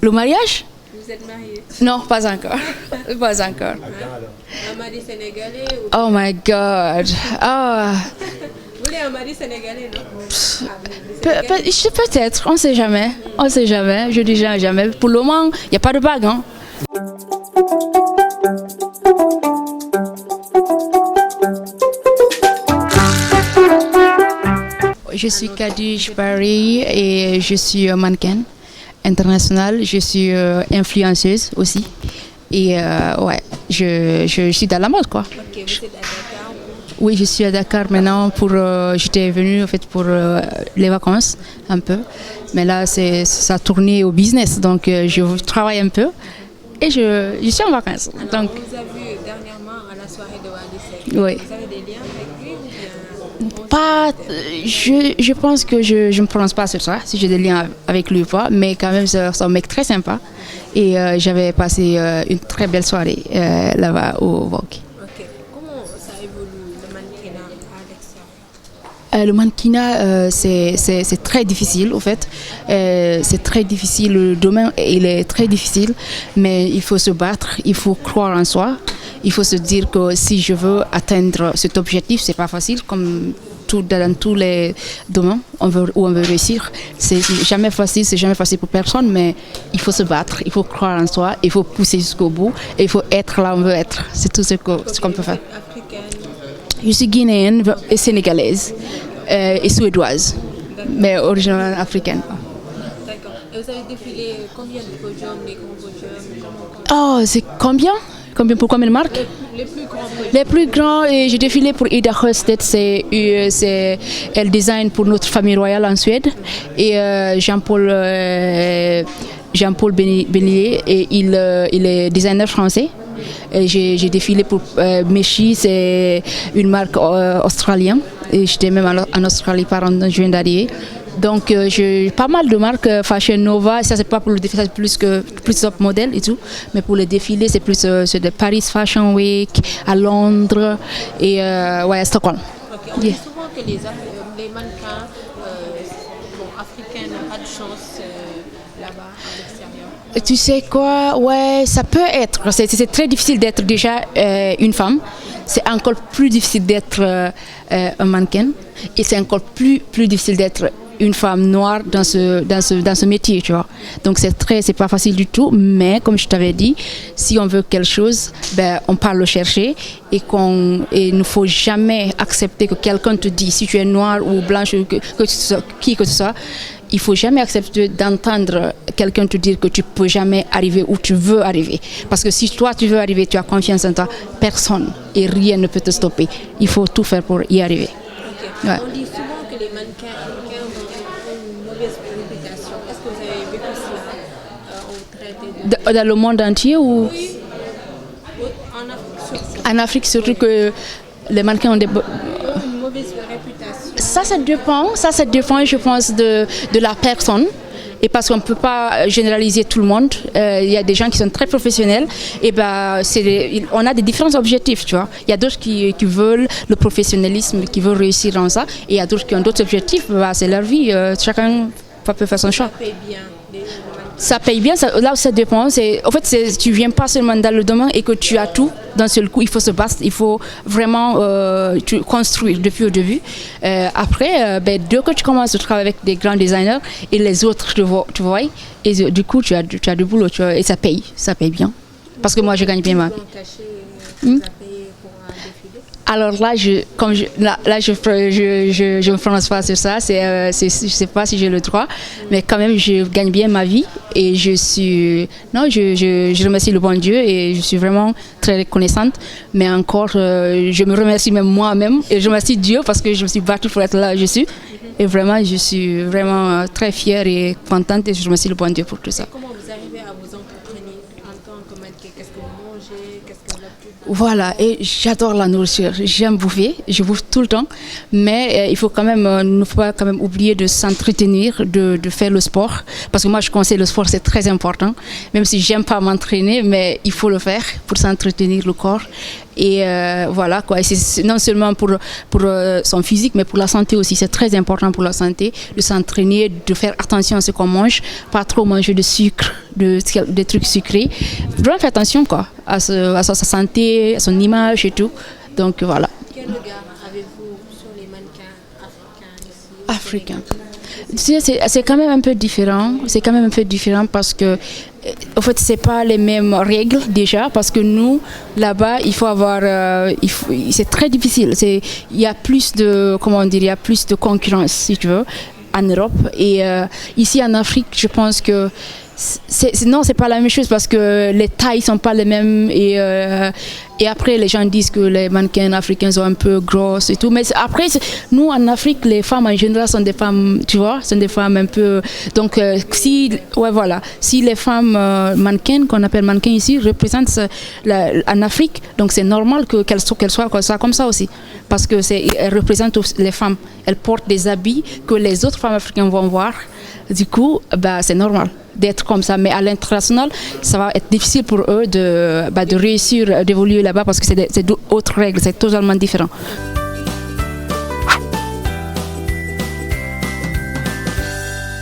Le mariage? Vous êtes marié? Non, pas encore. Pas encore. Un mari sénégalais ou... Oh my God. Ah. Vous voulez un mari sénégalais, non? Peut-être, on ne sait jamais. On ne sait jamais, je dis jamais. Pour le moment, il n'y a pas de bague. Hein. Je suis Khadij Paris et je suis mannequin international. Je suis influenceuse aussi. Et ouais, je suis dans la mode, quoi. Ok, vous êtes à Dakar? Oui, je suis à Dakar maintenant. J'étais venue en fait pour les vacances un peu. Mais là, ça a tourné au business. Donc, je travaille un peu et je suis en vacances. Alors, donc, on vous a vu dernièrement à la soirée de Wally Seck. Oui. Vous avez des liens avec lui ou bien... Pas, je pense que je ne me prononce pas sur ça, si j'ai des liens avec lui ou pas, mais quand même, c'est un mec très sympa. Et j'avais passé une très belle soirée là-bas au Vogue. Ok. Comment ça évolue, le mannequinat à l'extérieur? Le mannequinat, c'est très difficile, au fait. C'est très difficile, le domaine, il est très difficile, mais il faut se battre, il faut croire en soi. Il faut se dire que si je veux atteindre cet objectif, c'est pas facile, comme dans tous les domaines où on veut réussir. C'est jamais facile pour personne, mais il faut se battre, il faut croire en soi, il faut pousser jusqu'au bout, et il faut être là où on veut être. C'est tout ce qu'on peut faire. Je suis guinéenne et sénégalaise et suédoise, mais originellement africaine. D'accord. Et vous avez défilé combien de podiums, les grands podiums? Oh, c'est combien? Pour combien de marques? Les plus grands podiums. Les plus grands, j'ai défilé pour Ida Sjöstedt, elle design pour notre famille royale en Suède. Et Jean-Paul Benillier, et il est designer français. J'ai défilé pour Meshi, c'est une marque australienne. Et j'étais même en Australie pendant juin d'arriver. Donc j'ai pas mal de marques, Fashion Nova, ça c'est pas pour le défilé, c'est plus top modèle et tout, mais pour le défilé c'est plus de Paris Fashion Week, à Londres et ouais, à Stockholm. Okay. On dit souvent que les mannequins africains n'ont pas de chance là-bas à l'extérieur. Tu sais quoi, ouais, ça peut être, c'est très difficile d'être déjà une femme. C'est encore plus difficile d'être un mannequin et c'est encore plus difficile d'être une femme noire dans ce métier, tu vois. Donc c'est pas facile du tout, mais comme je t'avais dit, si on veut quelque chose, ben on part le chercher et il ne faut jamais accepter que quelqu'un te dise si tu es noire ou blanche ou qui que ce soit. Il ne faut jamais accepter d'entendre quelqu'un te dire que tu ne peux jamais arriver où tu veux arriver. Parce que si toi tu veux arriver, tu as confiance en toi, personne et rien ne peut te stopper. Il faut tout faire pour y arriver. Okay. Ouais. On dit souvent que les mannequins africains ont une mauvaise réputation. Est-ce que vous avez vécu cela dans le monde entier ou... Oui, en Afrique surtout. En Afrique surtout que les mannequins ont une mauvaise réputation. Ça dépend, je pense, de la personne. Et parce qu'on ne peut pas généraliser tout le monde, il y a des gens qui sont très professionnels, et on a des différents objectifs, tu vois. Il y a d'autres qui veulent le professionnalisme, qui veulent réussir dans ça, et il y a d'autres qui ont d'autres objectifs, c'est leur vie, chacun peut faire son choix. Ça paye bien. Ça paye bien, là où ça dépend. En fait, tu ne viens pas seulement dans le domaine et que tu as tout d'un seul coup. Il faut se battre, il faut vraiment construire depuis le début. Après, dès que tu commences à travailler avec des grands designers et les autres, tu vois, et du coup, tu as du boulot, tu vois, et ça paye bien. Parce que moi, je gagne bien ma vie. Alors là, je me prononce pas sur ça. Je sais pas si j'ai le droit, mais quand même, je gagne bien ma vie et je remercie le bon Dieu et je suis vraiment très reconnaissante. Mais encore, je me remercie même moi-même et je remercie Dieu parce que je me suis battue pour être là où je suis. Et vraiment, je suis vraiment très fière et contente et je remercie le bon Dieu pour tout ça. Comment vous arrivez à vous entretenir en tant que mannequin? Qu'est-ce que vous mangez? Qu'est-ce que vous avez? Voilà, et j'adore la nourriture, j'aime bouffer, je bouffe tout le temps, mais il faut quand même, ne faut pas quand même oublier de s'entretenir, de faire le sport, parce que moi je conseille le sport, c'est très important, même si j'aime pas m'entraîner, mais il faut le faire pour s'entretenir le corps Et voilà quoi, et c'est non seulement pour son physique, mais pour la santé aussi. C'est très important pour la santé de s'entraîner, de faire attention à ce qu'on mange, pas trop manger de sucre, des trucs sucrés. Vraiment faire attention quoi, à sa santé, à son image et tout. Donc voilà. Quel regard avez-vous sur les mannequins africains ici? Africains. C'est quand même un peu différent. C'est quand même un peu différent parce que, en fait, c'est pas les mêmes règles déjà. Parce que nous, là-bas, il faut avoir, c'est très difficile. Il y a plus de, comment dire, il y a plus de concurrence, si tu veux, en Europe. Et ici en Afrique, je pense que non, c'est pas la même chose parce que les tailles sont pas les mêmes et après les gens disent que les mannequins africains sont un peu grosses et tout. Mais après, nous en Afrique, les femmes en général sont des femmes, tu vois, sont des femmes un peu. Donc si les femmes mannequins qu'on appelle mannequins ici représentent en Afrique, donc c'est normal qu'elles soient comme ça aussi parce que elles représentent les femmes. Elles portent des habits que les autres femmes africaines vont voir. Du coup, c'est normal d'être comme ça. Mais à l'international, ça va être difficile pour eux de réussir, d'évoluer là-bas parce que c'est d'autres règles, c'est totalement différent.